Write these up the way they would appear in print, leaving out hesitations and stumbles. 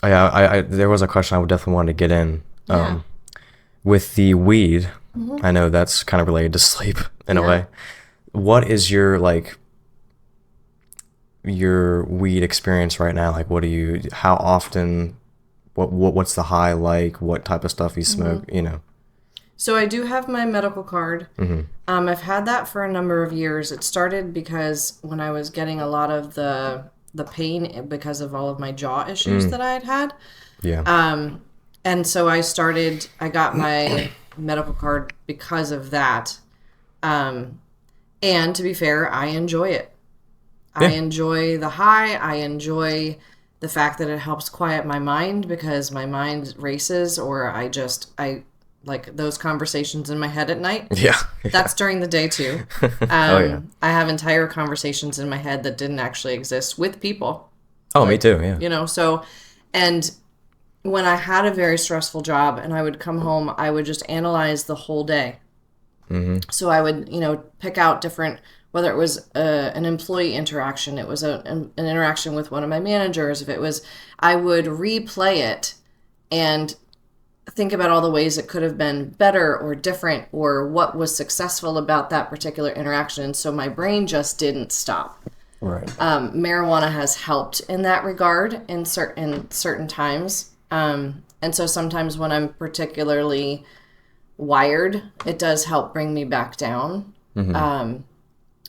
Yeah, there was a question I would definitely want to get in. Yeah. With the weed, Hmm. I know that's kind of related to sleep in a Yeah. way. What is your weed experience right now? Like, how often, what's the high like? What type of stuff you Hmm. smoke? You know. So I do have my medical card. Mm-hmm. I've had that for a number of years. It started because when I was getting a lot of the pain because of all of my jaw issues Mm, that I had had. yeah. And so I got my medical card because of that. Um, and to be fair, I enjoy it. I Yeah. enjoy the high. I enjoy the fact that it helps quiet my mind because my mind races, or I like those conversations in my head at night. Yeah. That's during the day too. Oh yeah. I have entire conversations in my head that didn't actually exist with people. Oh, me Like, too. Yeah. so, and when I had a very stressful job and I would come home, I would just analyze the whole day. Mm-hmm. So I would, pick out different, whether it was an employee interaction, it was an interaction with one of my managers, if it was, I would replay it and think about all the ways it could have been better or different or what was successful about that particular interaction. So my brain just didn't stop. Right. Marijuana has helped in that regard in certain times. And so sometimes when I'm particularly wired, it does help bring me back down. Mm-hmm.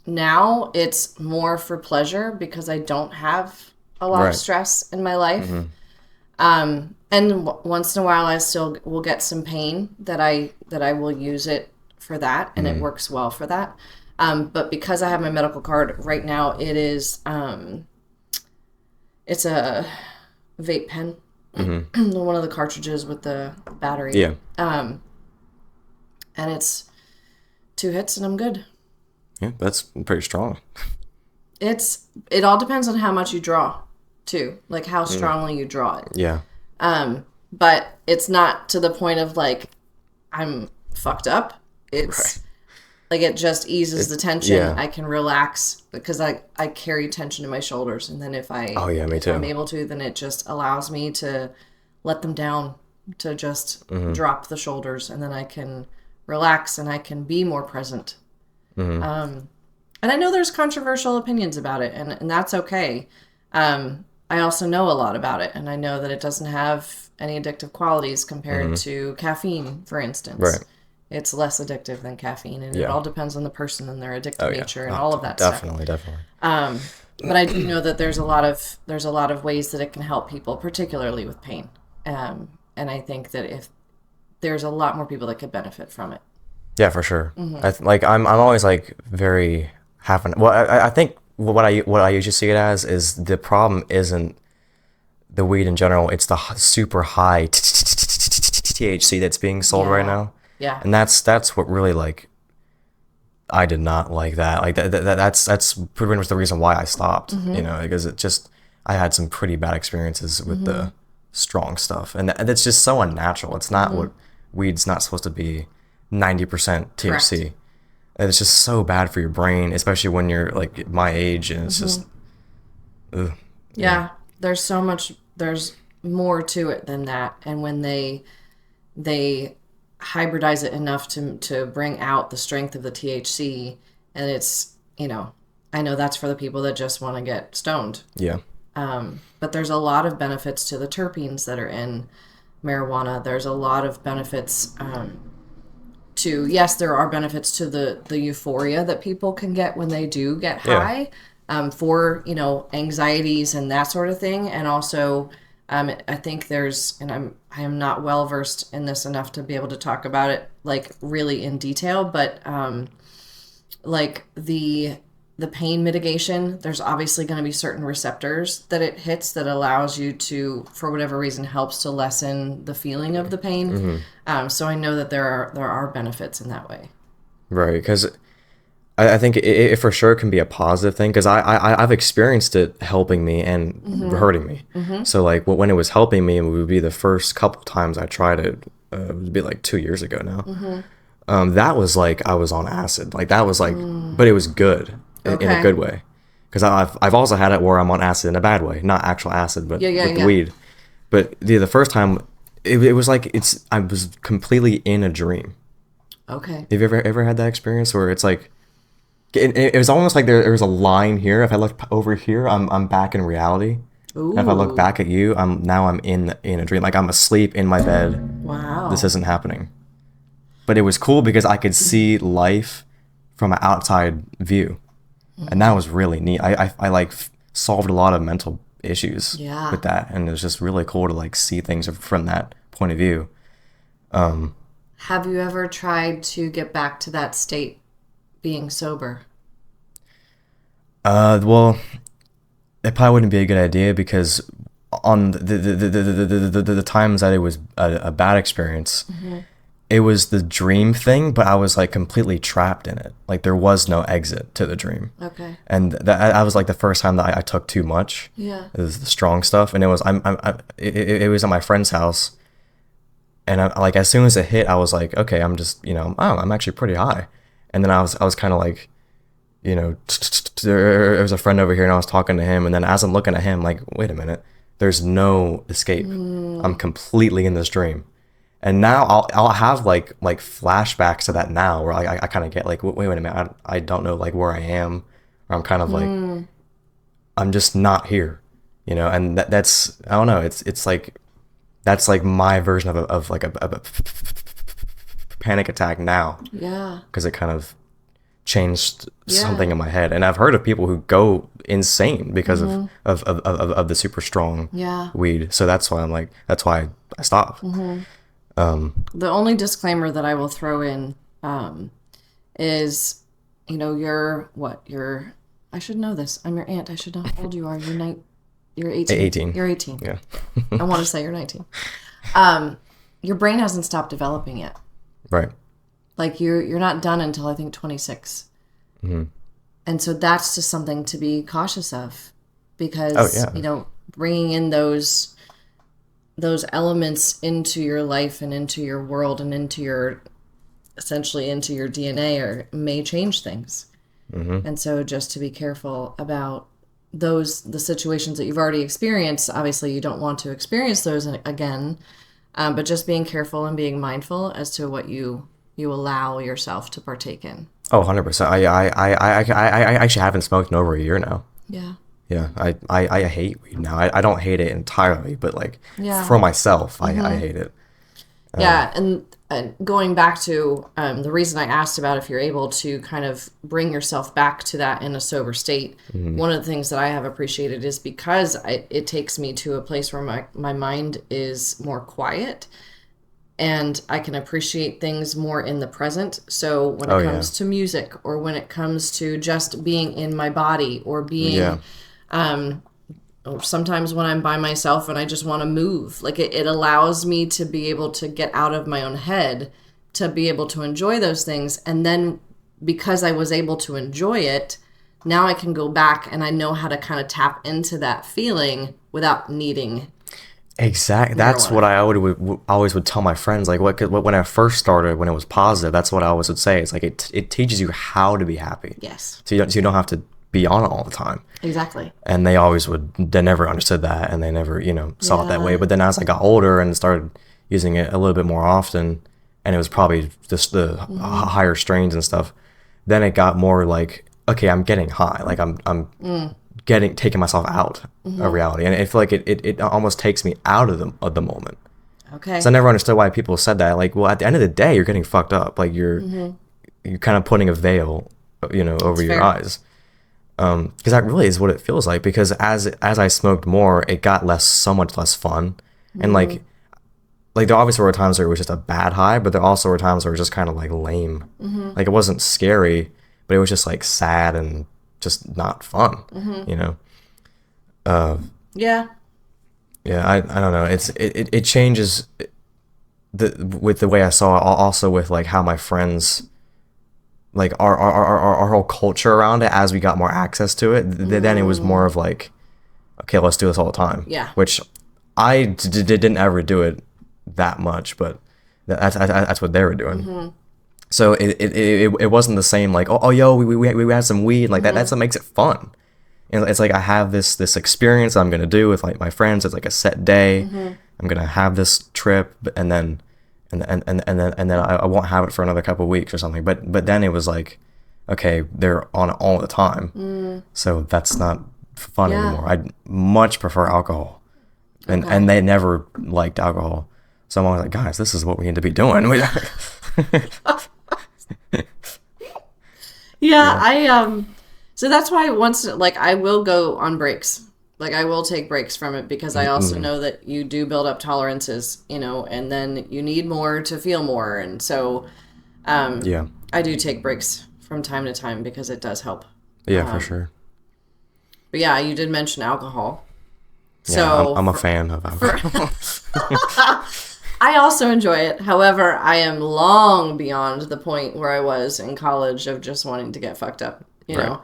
Now it's more for pleasure because I don't have a lot of Right. stress in my life. Mm-hmm. And once in a while, I still will get some pain that I will use it for that, and it Mm-hmm. works well for that. But because I have my medical card right now, it's a vape pen, Mm-hmm. one of the cartridges with the battery, Yeah. and it's 2 hits and I'm good. Yeah. That's pretty strong. It all depends on how much you draw, too, like how strongly you draw it. Yeah. But it's not to the point of like I'm fucked up. Right. It's like it just eases the tension. Yeah. I can relax because I carry tension in my shoulders, and then Oh yeah. Me if I'm too. able to, then it just allows me to let them down, to just Mm-hmm. drop the shoulders, and then I can relax and I can be more present. Mm-hmm. And I know there's controversial opinions about it, and that's okay. I also know a lot about it, and I know that it doesn't have any addictive qualities compared to caffeine, for instance. Right. It's less addictive than caffeine, and it Yeah. all depends on the person and their addictive Oh yeah. nature and Oh, all of that stuff. definitely. Definitely. But I do know that there's a lot of ways that it can help people, particularly with pain. And I think that if there's a lot more people that could benefit from it. Yeah, for sure. Mm-hmm. I'm always like very having. Well, I think what I usually see it as is the problem isn't the weed in general. It's the super high THC that's being sold right Yeah. now, Yeah. and that's what really like. I did not like that. Like that's pretty much the reason why I stopped. You know, because it just I had some pretty bad experiences with the strong stuff, and it's just so unnatural. It's not what weed's not supposed to be. 90% THC. Correct. And it's just so bad for your brain, especially when you're like my age, and it's just, ugh. Yeah, there's more to it than that. And when they hybridize it enough to bring out the strength of the THC, and I know that's for the people that just want to get stoned. Yeah. But there's a lot of benefits to the terpenes that are in marijuana. There's a lot of benefits yes, there are benefits to the euphoria that people can get when they do get Yeah. high, for anxieties and that sort of thing, and also I think I am not well versed in this enough to be able to talk about it like really in detail, but like the pain mitigation, there's obviously going to be certain receptors that it hits that allows you to, for whatever reason, helps to lessen the feeling of the pain. So I know that there are benefits in that way. Right. Because I think it for sure can be a positive thing, because I've experienced it helping me and hurting me. So like when it was helping me, it would be the first couple times I tried it. It would be like 2 years ago now. That was like I was on acid. Like that was like, but it was good in a Okay. good way. Because I've also had it where I'm on acid in a bad way, not actual acid, but Yeah, yeah, with the yeah. weed. But the first time, it was like I was completely in a dream. Okay. Have you ever had that experience where it's like it was almost like there was a line here. If I look over here, I'm back in reality. Ooh. And if I look back at you, I'm in a dream. Like I'm asleep in my bed. Wow. This isn't happening. But it was cool because I could see life from an outside view, and that was really neat. I like solved a lot of mental issues Yeah. with that, and it was just really cool to like see things from that point of view. Have you ever tried to get back to that state being sober? Well, it probably wouldn't be a good idea because on the times that it was a bad experience, it was the dream thing, but I was like completely trapped in it. Like there was no exit to the dream. Okay. And that was like the first time that I took too much. Yeah. It was the strong stuff, and it was it was at my friend's house, and I like as soon as it hit, I was like, okay, I'm just I'm actually pretty high, and then I was kind of like, there was a friend over here, and I was talking to him, and then as I'm looking at him, like, wait a minute, there's no escape. I'm completely in this dream. And now I'll have like flashbacks to that now where I kind of get like, wait a minute, I don't know like where I am, or I'm kind of like I'm just not here, and that's I don't know, it's like that's like my version of like a panic attack now, Yeah. because it kind of changed something in my head. And I've heard of people who go insane because of the super strong weed. So that's why I stopped. The only disclaimer that I will throw in is, I should know this. I'm your aunt. I should know how old you are. You're 18. 18. You're 18. Yeah. I want to say you're 19. Your brain hasn't stopped developing yet. Right. Like you're not done until I think 26. And so that's just something to be cautious of, because bringing in those elements into your life and into your world and essentially into your DNA may change things. And so just to be careful about the situations that you've already experienced. Obviously you don't want to experience those again, but just being careful and being mindful as to what you allow yourself to partake in. Oh, 100%. I actually haven't smoked in over a year now. Yeah. Yeah, I hate weed now. I don't hate it entirely, but like for myself, I hate it. Yeah, and going back to the reason I asked about if you're able to kind of bring yourself back to that in a sober state, one of the things that I have appreciated is because it takes me to a place where my mind is more quiet, and I can appreciate things more in the present. So when it comes to music, or when it comes to just being in my body, or being... or sometimes when I'm by myself and I just want to move, like it allows me to be able to get out of my own head, to be able to enjoy those things. And then because I was able to enjoy it, now I can go back and I know how to kind of tap into that feeling without needing. Exactly. That's what I always would tell my friends. Like when I first started, when it was positive, that's what I always would say. It's like it teaches you how to be happy. Yes. So you don't have to be on it all the time. Exactly. And they never understood that, and they never, saw it that way. But then as I got older and started using it a little bit more often, and it was probably just the higher strains and stuff, then it got more like, okay, I'm getting high. Like I'm taking myself out of reality. And I feel like it almost takes me out of the moment. Okay. So I never understood why people said that. Like, well, at the end of the day, you're getting fucked up. Like you're kind of putting a veil, over your eyes. Because that really is what it feels like. Because as I smoked more, it got so much less fun, and like there obviously were times where it was just a bad high, but there also were times where it was just kind of like lame. Like it wasn't scary, but it was just like sad and just not fun. Yeah. I don't know. It changes with the way I saw it. Also with like how my friends. Like our whole culture around it, as we got more access to it, then it was more of like, okay, let's do this all the time. Yeah. Which I didn't ever do it that much, but that's what they were doing. So it wasn't the same like, oh yo, we had some weed, like that's what makes it fun. And it's like I have this experience I'm gonna do with like my friends. It's like a set day. I'm gonna have this trip, and then I won't have it for another couple of weeks or something. But then it was like, okay, they're on it all the time, so that's not fun anymore. I'd much prefer alcohol, and they never liked alcohol. So I'm always like, guys, this is what we need to be doing. So that's why once, like, I will go on breaks. Like, I will take breaks from it because I also know that you do build up tolerances, you know, and then you need more to feel more. And so, I do take breaks from time to time because it does help. Yeah, for sure. But yeah, you did mention alcohol. Yeah, So I'm a fan of alcohol. I also enjoy it. However, I am long beyond the point where I was in college of just wanting to get fucked up, you know?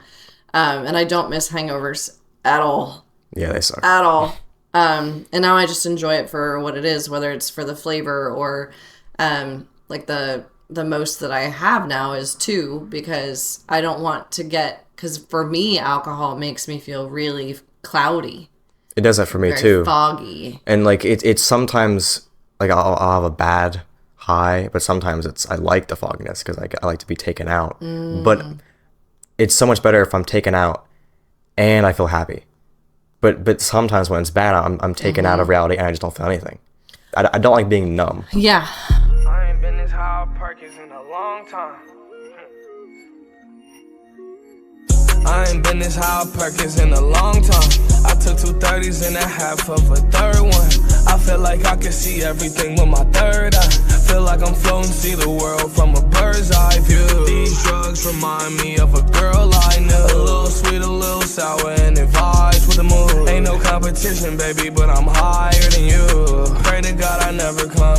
And I don't miss hangovers at all. Yeah, they suck. At all. And now I just enjoy it for what it is, whether it's for the flavor or like the most that I have now is 2, because I don't want to because for me, alcohol makes me feel really cloudy. It does that for me very too. Foggy. And like it's sometimes like I'll have a bad high, but sometimes I like the fogginess because I like to be taken out. But it's so much better if I'm taken out and I feel happy. But sometimes when it's bad, I'm taken out of reality and I just don't feel anything. I don't like being numb. Yeah. I ain't been this high on Perkins in a long time. I ain't been this high on Perkins in a long time. I took 2 30s and a half of a third one. I feel like I can see everything with my third eye. Feel like I'm floating, see the world from a bird's eye view. These drugs remind me of a girl I knew. A little sweet, a little sour, and it vibes with the mood. Ain't no competition, baby, but I'm higher than you. Pray to God I never come